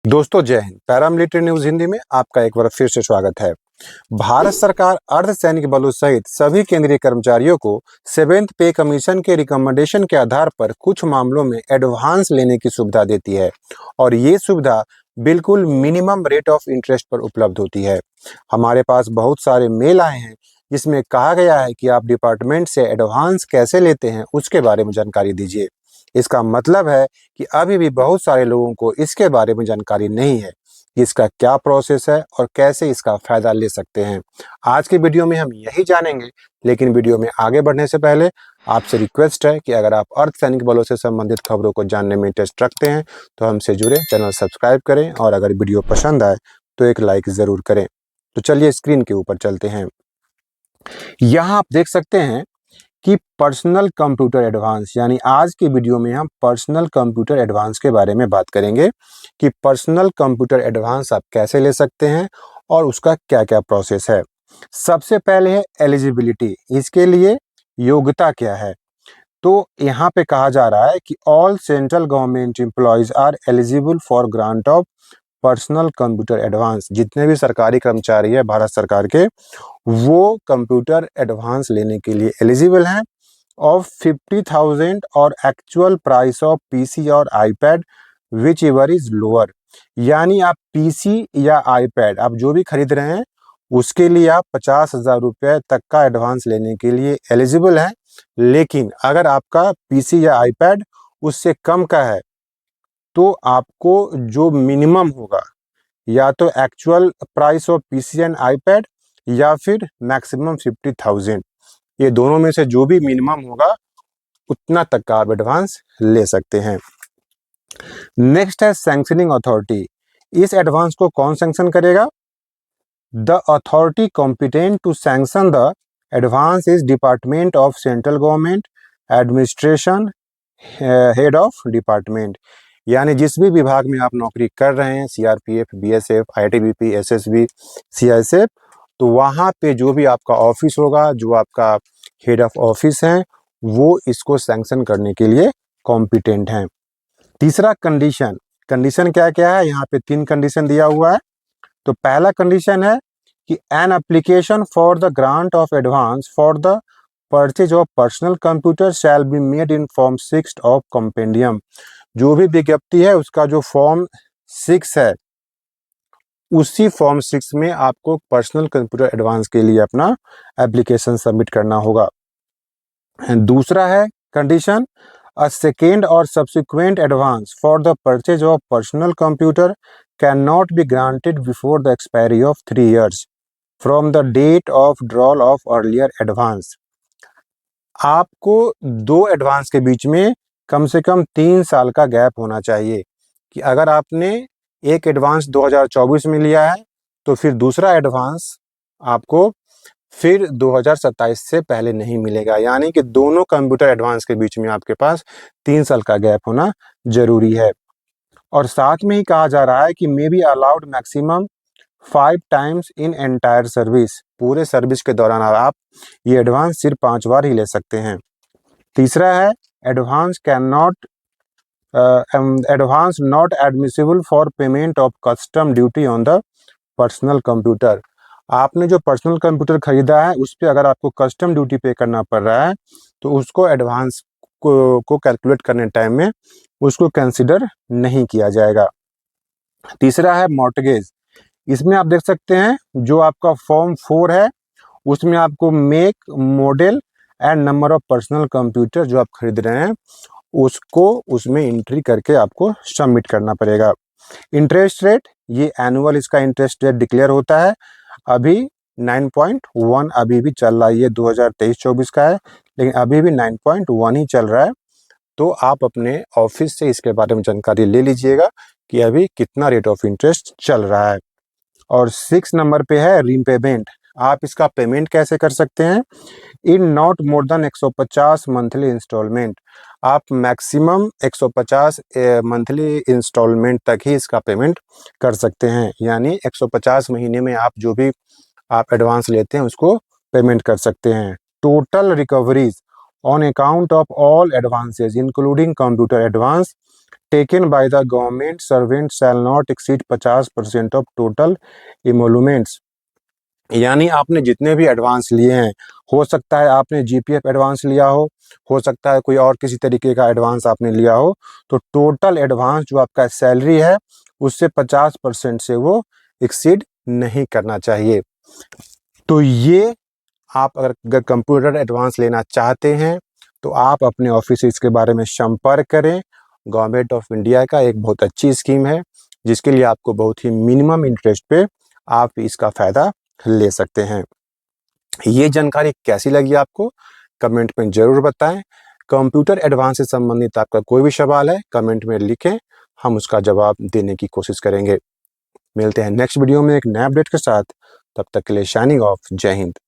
दोस्तों जय Hind. Paramilitary news Hindi में आपका एक बार फिर से स्वागत है। भारत सरकार अर्धसैनिक बलों सहित सभी केंद्रीय कर्मचारियों को 7th पे कमीशन के रिकमेंडेशन के आधार पर कुछ मामलों में एडवांस लेने की सुविधा देती है और ये सुविधा बिल्कुल मिनिमम रेट ऑफ इंटरेस्ट पर उपलब्ध होती है। हमारे पास बहुत सारे मेल आए हैं जिसमें कहा गया है कि आप डिपार्टमेंट से एडवांस कैसे लेते हैं उसके बारे में जानकारी दीजिए। इसका मतलब है कि अभी भी बहुत सारे लोगों को इसके बारे में जानकारी नहीं है कि इसका क्या प्रोसेस है और कैसे इसका फायदा ले सकते हैं। आज के वीडियो में हम यही जानेंगे, लेकिन वीडियो में आगे बढ़ने से पहले आपसे रिक्वेस्ट है कि अगर आप अर्धसैनिक बलों से संबंधित खबरों को जानने में इंटरेस्ट रखते हैं तो हमसे जुड़े, चैनल सब्सक्राइब करें और अगर वीडियो पसंद आए तो एक लाइक ज़रूर करें। तो चलिए स्क्रीन के ऊपर चलते हैं। यहाँ आप देख सकते हैं कि पर्सनल कंप्यूटर एडवांस, यानी आज की वीडियो में हम पर्सनल कंप्यूटर एडवांस के बारे में बात करेंगे कि पर्सनल कंप्यूटर एडवांस आप कैसे ले सकते हैं और उसका क्या क्या प्रोसेस है। सबसे पहले है एलिजिबिलिटी, इसके लिए योग्यता क्या है। तो यहाँ पे कहा जा रहा है कि all central government employees are eligible for grant of personal computer advance. जितने भी सरकारी कर्मचारी है भारत सरकार के, वो कंप्यूटर एडवांस लेने के लिए एलिजिबल हैं ऑफ 50,000 और एक्चुअल प्राइस ऑफ पीसी और iPad which ever is lower. यानी आप पीसी या आईपैड आप जो भी खरीद रहे हैं उसके लिए आप 50,000 रुपये तक का एडवांस लेने के लिए एलिजिबल हैं। लेकिन अगर आपका पीसी या आईपैड उससे कम का है तो आपको जो मिनिमम होगा या तो actual price of PC and iPad या फिर मैक्सिमम 50,000, ये दोनों में से जो भी मिनिमम होगा उतना तक का आप एडवांस ले सकते हैं। नेक्स्ट है सैंक्शनिंग अथॉरिटी। इस एडवांस को कौन सैंक्शन करेगा? The authority competent to sanction the advance is department of central government administration head of department. यानी जिस भी विभाग में आप नौकरी कर रहे हैं, CRPF, BSF, ITBP, SSB, CISF, तो वहाँ पे जो भी आपका ऑफिस होगा, जो आपका हेड ऑफ ऑफिस है, वो इसको सैंक्शन करने के लिए कॉम्पिटेंट हैं। तीसरा कंडीशन क्या क्या है? यहाँ पे 3 कंडीशन दिया हुआ है। तो पहला कंडीशन है कि an application for the grant of advance for the purchase of personal computer shall be made in form 6 of compendium. जो भी विज्ञप्ति है उसका जो फॉर्म 6 है उसी फॉर्म 6 में आपको पर्सनल कंप्यूटर एडवांस के लिए अपना एप्लीकेशन सबमिट करना होगा। दूसरा है कंडीशन, अ सेकेंड और subsequent advance for the purchase of personal computer can not be granted before the expiry of 3 years from the date of drawal of earlier advance. आपको 2 advance के बीच में कम से कम 3 साल का गैप होना चाहिए कि अगर आपने एक एडवांस 2024 में लिया है तो फिर दूसरा एडवांस आपको फिर 2027 से पहले नहीं मिलेगा। यानी कि दोनों कंप्यूटर एडवांस के बीच में आपके पास 3 साल का गैप होना जरूरी है। और साथ में ही कहा जा रहा है कि may be allowed maximum 5 times in entire service. पूरे सर्विस के दौरान आप ये एडवांस सिर्फ 5 बार ही ले सकते हैं। तीसरा है advance not admissible for payment of custom duty on the personal computer. आपने जो पर्सनल कंप्यूटर खरीदा है उस पर अगर आपको कस्टम ड्यूटी पे करना पड़ रहा है तो उसको एडवांस को कैलकुलेट करने टाइम में उसको कंसिडर नहीं किया जाएगा। तीसरा है मॉर्टगेज। इसमें आप देख सकते हैं जो आपका फॉर्म 4 है उसमें आपको make, model and number of personal computer जो आप खरीद रहे हैं उसको उसमें एंट्री करके आपको सबमिट करना पड़ेगा। इंटरेस्ट रेट, ये एनुअल इसका इंटरेस्ट रेट डिक्लेयर होता है। अभी 9.1 अभी भी चल रहा है, ये 2023-24 का है लेकिन अभी भी 9.1 ही चल रहा है। तो आप अपने ऑफिस से इसके बारे में जानकारी ले लीजिएगा कि अभी कितना रेट ऑफ इंटरेस्ट चल रहा है। और 6 नंबर पे है रीपेमेंट। आप इसका पेमेंट कैसे कर सकते हैं? In not more than 150 monthly installment. आप मैक्सिमम 150 मंथली इंस्टॉलमेंट तक ही इसका पेमेंट कर सकते हैं। यानी 150 महीने में आप जो भी आप एडवांस लेते हैं उसको पेमेंट कर सकते हैं। Total recoveries on account of all advances including computer advance taken by the government servant shall not exceed 50% of total emoluments. यानी आपने जितने भी एडवांस लिए हैं, हो सकता है आपने जीपीएफ एडवांस लिया हो सकता है कोई और किसी तरीके का एडवांस आपने लिया हो, तो टोटल एडवांस जो आपका सैलरी है उससे 50% से वो एक्सीड नहीं करना चाहिए। तो ये आप अगर कंप्यूटर एडवांस लेना चाहते हैं तो आप अपने ऑफिस से इसके बारे में संपर्क करें। गवर्नमेंट ऑफ इंडिया का एक बहुत अच्छी स्कीम है जिसके लिए आपको बहुत ही मिनिमम इंटरेस्ट पे आप इसका फ़ायदा ले सकते हैं। ये जानकारी कैसी लगी आपको कमेंट में ज़रूर बताएं। कंप्यूटर एडवांस से संबंधित आपका कोई भी सवाल है कमेंट में लिखें, हम उसका जवाब देने की कोशिश करेंगे। मिलते हैं नेक्स्ट वीडियो में एक नए अपडेट के साथ, तब तक के लिए शाइनिंग ऑफ। जय हिंद।